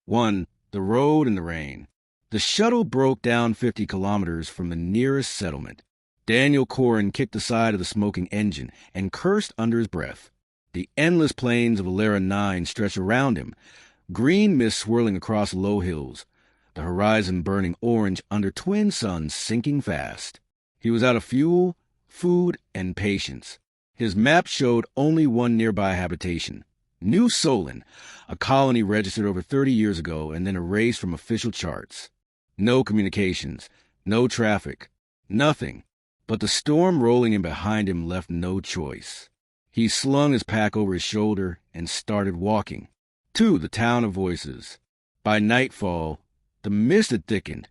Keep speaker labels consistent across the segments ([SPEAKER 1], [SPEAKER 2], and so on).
[SPEAKER 1] 1. The road and the rain. The shuttle broke down 50 kilometers from the nearest settlement. Daniel Corrin kicked the side of the smoking engine and cursed under his breath. The endless plains of Alara 9 stretched around him, green mist swirling across low hills, the horizon burning orange under twin suns sinking fast. He was out of fuel, food, and patience. His map showed only one nearby habitation, New Solon, a colony registered over 30 years ago and then erased from official charts. No communications, no traffic, nothing. But the storm rolling in behind him left no choice. He slung his pack over his shoulder and started walking to the town of voices. By nightfall, the mist had thickened,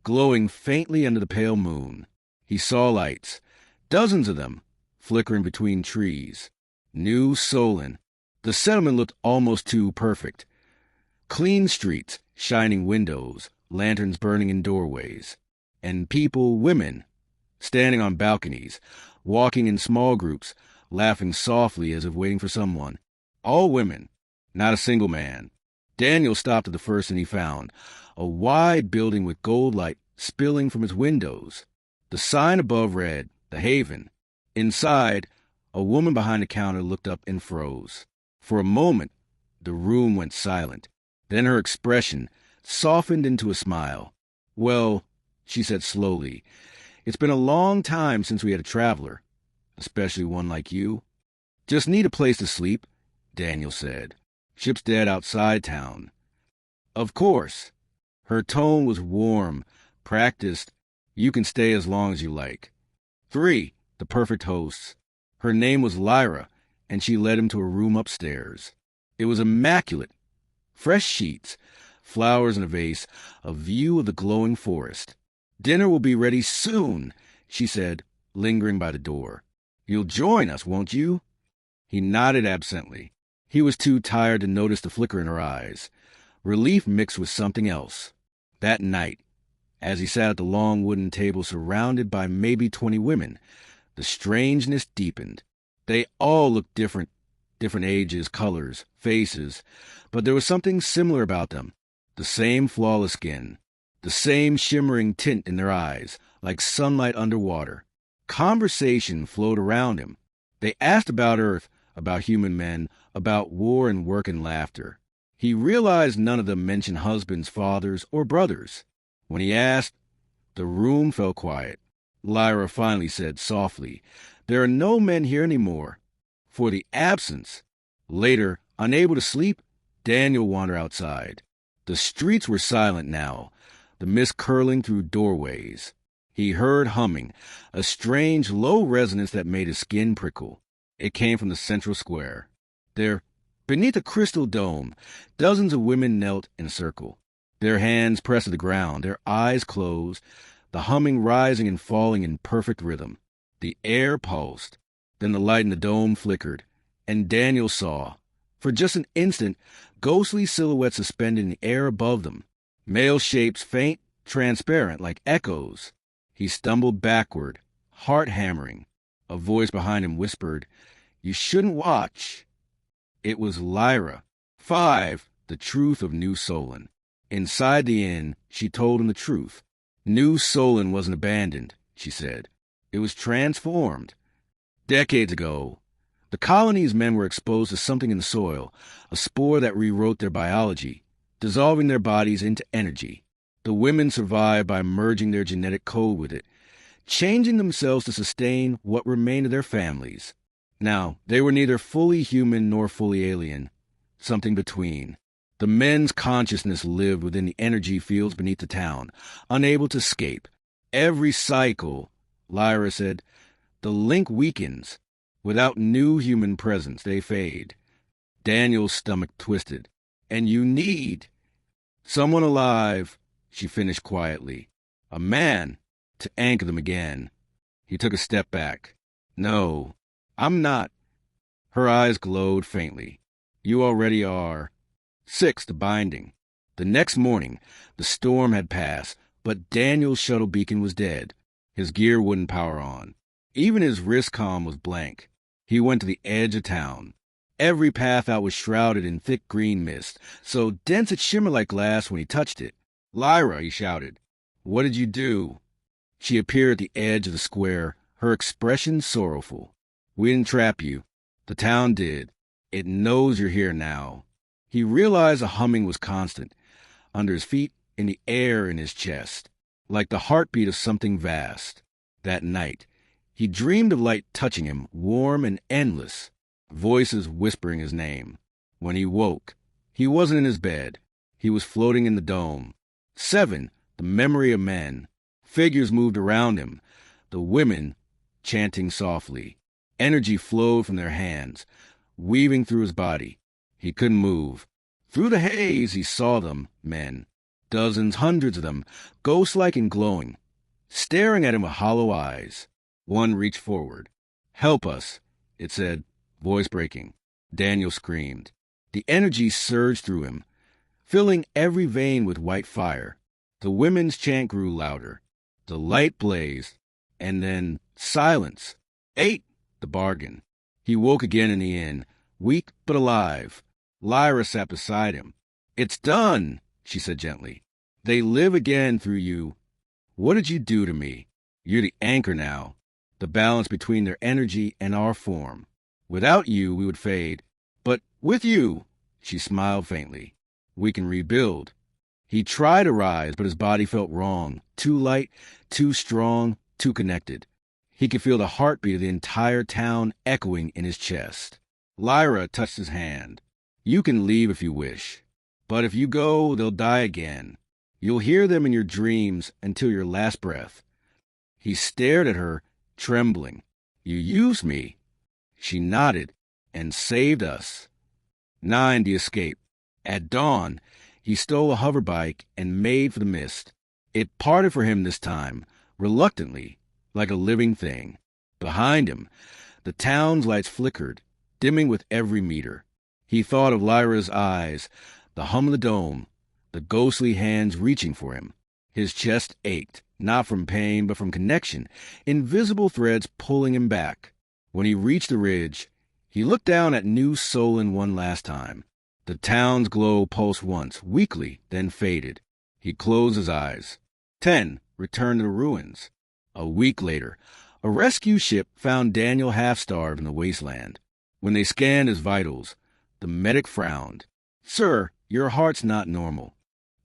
[SPEAKER 1] glowing faintly under the pale moon. He saw lights, dozens of them, flickering between trees. New Solon. The settlement looked almost too perfect. Clean streets, shining windows, lanterns burning in doorways, and people, women, standing on balconies, walking in small groups, laughing softly as if waiting for someone. All women, not a single man. Daniel stopped at the first thing he found, a wide building with gold light spilling from its windows. The sign above read, The Haven. Inside, a woman behind the counter looked up and froze. For a moment, the room went silent. Then her expression softened into a smile. "Well," she said slowly, "it's been a long time since we had a traveler, especially one like you." "Just need a place to sleep," Daniel said. "Ship's dead outside town." "Of course." Her tone was warm, practiced. "You can stay as long as you like." 3. The perfect hosts. Her name was Lyra, and she led him to a room upstairs. It was immaculate. Fresh sheets, flowers in a vase, a view of the glowing forest. "Dinner will be ready soon," she said, lingering by the door. "You'll join us, won't you?" He nodded absently. He was too tired to notice the flicker in her eyes. Relief mixed with something else. That night, as he sat at the long wooden table surrounded by maybe 20 women, the strangeness deepened. They all looked different ages, colors, faces, but there was something similar about them. The same flawless skin, the same shimmering tint in their eyes, like sunlight underwater. Conversation flowed around him. They asked about Earth, about human men, about war and work and laughter. He realized none of them mentioned husbands, fathers, or brothers. When he asked, the room fell quiet. Lyra finally said softly, "There are no men here anymore." For the absence. Later, unable to sleep, Daniel wandered outside. The streets were silent now, the mist curling through doorways. He heard humming, a strange low resonance that made his skin prickle. It came from the central square. There, beneath a crystal dome, dozens of women knelt in a circle, their hands pressed to the ground, their eyes closed, the humming rising and falling in perfect rhythm. The air pulsed. Then the light in the dome flickered, and Daniel saw, for just an instant, ghostly silhouettes suspended in the air above them, male shapes faint, transparent, like echoes. He stumbled backward, heart hammering. A voice behind him whispered, "You shouldn't watch." It was Lyra. 5. The truth of New Solon. Inside the inn, she told him the truth. New Solon wasn't abandoned, she said. It was transformed. Decades ago, the colony's men were exposed to something in the soil, a spore that rewrote their biology, dissolving their bodies into energy. The women survived by merging their genetic code with it, changing themselves to sustain what remained of their families. Now, they were neither fully human nor fully alien, something between. The men's consciousness lived within the energy fields beneath the town, unable to escape. Every cycle, Lyra said, the link weakens. Without new human presence, they fade. Daniel's stomach twisted. "And you need someone alive," she finished quietly. "A man to anchor them again." He took a step back. "No, I'm not." Her eyes glowed faintly. "You already are." 6. The binding. The next morning, the storm had passed, but Daniel's shuttle beacon was dead. His gear wouldn't power on. Even his wrist comm was blank. He went to the edge of town. Every path out was shrouded in thick green mist, so dense it shimmered like glass when he touched it. "Lyra," he shouted, "what did you do?" She appeared at the edge of the square, her expression sorrowful. "We didn't trap you. The town did. It knows you're here now." He realized a humming was constant, under his feet, in the air in his chest, like the heartbeat of something vast. That night, he dreamed of light touching him, warm and endless, voices whispering his name. When he woke, he wasn't in his bed. He was floating in the dome. 7, the memory of men. Figures moved around him, the women chanting softly. Energy flowed from their hands, weaving through his body. He couldn't move. Through the haze, he saw them, men. Dozens, hundreds of them, ghost-like and glowing, staring at him with hollow eyes. One reached forward. "Help us," it said, voice breaking. Daniel screamed. The energy surged through him, filling every vein with white fire. The women's chant grew louder. The light blazed, and then silence. 8, the bargain. He woke again in the inn, weak but alive. Lyra sat beside him. "It's done," she said gently. "They live again through you. What did you do to me? You're the anchor now, the balance between their energy and our form. Without you, we would fade. But with you," she smiled faintly, "we can rebuild." He tried to rise, but his body felt wrong, too light, too strong, too connected. He could feel the heartbeat of the entire town echoing in his chest. Lyra touched his hand. "You can leave if you wish. But if you go, they'll die again. You'll hear them in your dreams until your last breath." He stared at her, trembling. "You used me." She nodded. "And saved us." 9, the escape. At dawn, he stole a hoverbike and made for the mist. It parted for him this time, reluctantly, like a living thing. Behind him, the town's lights flickered, dimming with every meter. He thought of Lyra's eyes, the hum of the dome, the ghostly hands reaching for him. His chest ached, not from pain, but from connection, invisible threads pulling him back. When he reached the ridge, he looked down at New Solon one last time. The town's glow pulsed once, weakly, then faded. He closed his eyes. 10, returned to the ruins. A week later, a rescue ship found Daniel half-starved in the wasteland. When they scanned his vitals, the medic frowned. "Sir, your heart's not normal."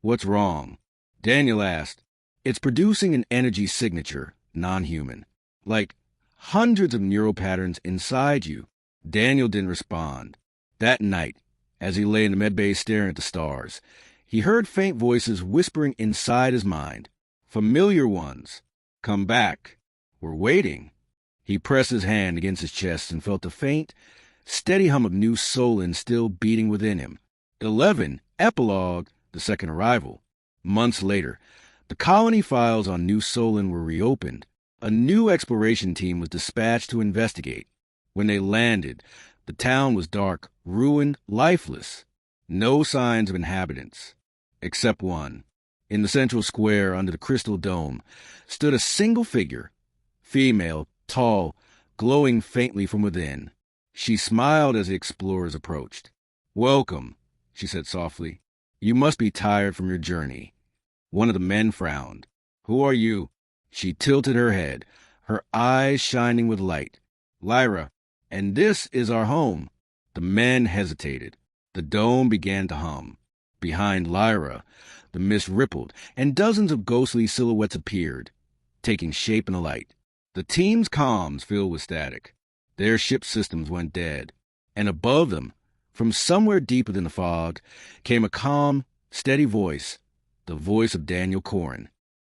[SPEAKER 1] "What's wrong?" Daniel asked. "It's producing an energy signature, non-human. Like hundreds of neural patterns inside you." Daniel didn't respond. That night, as he lay in the medbay staring at the stars, he heard faint voices whispering inside his mind. Familiar ones. "Come back. We're waiting." He pressed his hand against his chest and felt the faint, steady hum of New Solon still beating within him. 11, epilogue, the second arrival. Months later, the colony files on New Solon were reopened. A new exploration team was dispatched to investigate. When they landed, the town was dark, ruined, lifeless. No signs of inhabitants, except one. In the central square under the crystal dome stood a single figure, female, tall, glowing faintly from within. She smiled as the explorers approached. "Welcome," she said softly. "You must be tired from your journey." One of the men frowned. "Who are you?" She tilted her head, her eyes shining with light. "Lyra, and this is our home." The men hesitated. The dome began to hum. Behind Lyra, the mist rippled, and dozens of ghostly silhouettes appeared, taking shape in the light. The team's comms filled with static. Their ship systems went dead. And above them, from somewhere deep within the fog, came a calm, steady voice, the voice of Daniel Corrin.